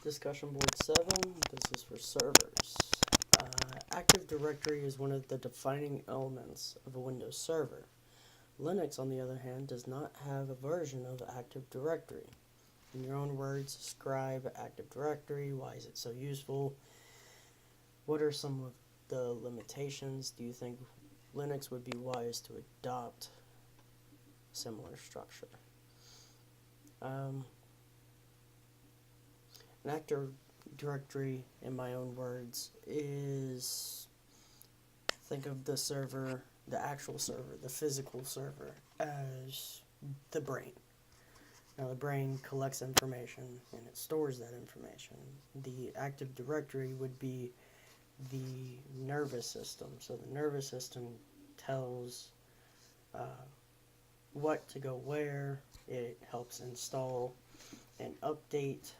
Discussion board 7, this is for servers. Active Directory is one of the defining elements of a Windows server. Linux, on the other hand, does not have a version of Active Directory. In your own words, describe Active Directory. Why is it so useful? What are some of the limitations? Do you think Linux would be wise to adopt a similar structure? An Active Directory, in my own words, is, think of the server, the actual server, the physical server, as the brain. Now, the brain collects information and it stores that information. The Active Directory would be the nervous system. So the nervous system tells what to go where. It helps install and update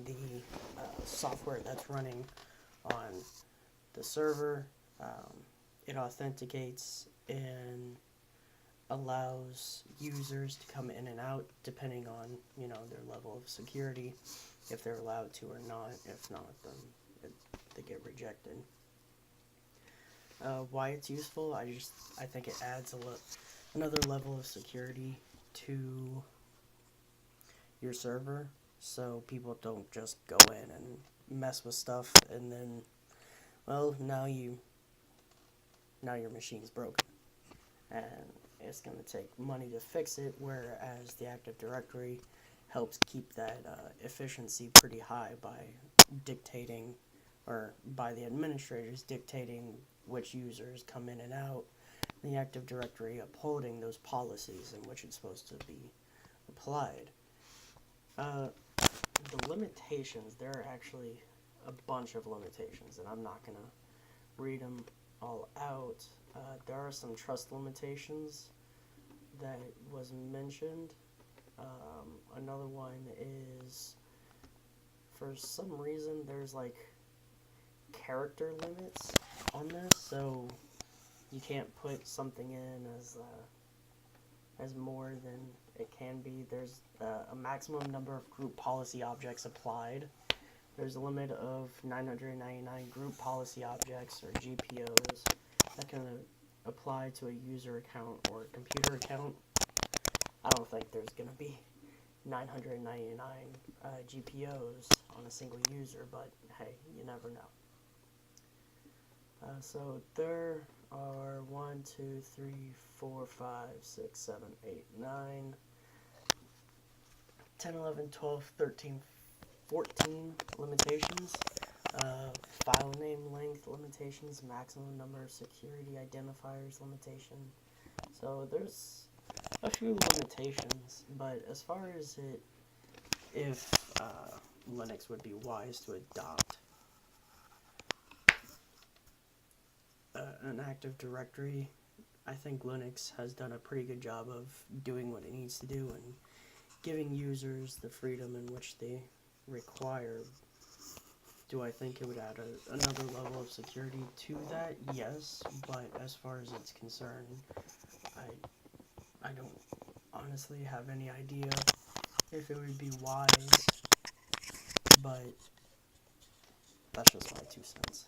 the software that's running on the server. It authenticates and allows users to come in and out depending on, their level of security, if they're allowed to or not. If not, then they get rejected. Why it's useful? I think it adds another level of security to your server, so people don't just go in and mess with stuff and then, well, now your machine's broken and it's going to take money to fix it, whereas the Active Directory helps keep that efficiency pretty high by dictating, or by the administrators dictating which users come in and out, the Active Directory upholding those policies in which it's supposed to be applied. The limitations, there are actually a bunch of limitations, and I'm not going to read them all out. There are some trust limitations that was mentioned. Another one is, for some reason, there's like character limits on this, so you can't put something in as more than it can be. There's a maximum number of group policy objects applied. There's a limit of 999 group policy objects, or GPOs, that can apply to a user account or a computer account. I don't think there's going to be 999 GPOs on a single user, but hey, you never know. So there are 1, 2, 3, 4, 5, 6, 7, 8, 9, 10, 11, 12, 13, 14 limitations. File name length limitations, maximum number of security identifiers limitation. So there's a few limitations, but as far as if Linux would be wise to adopt an Active Directory, I think Linux has done a pretty good job of doing what it needs to do and giving users the freedom in which they require. Do I think it would add another level of security to that? Yes, but as far as it's concerned, I don't honestly have any idea if it would be wise, but that's just my 2 cents.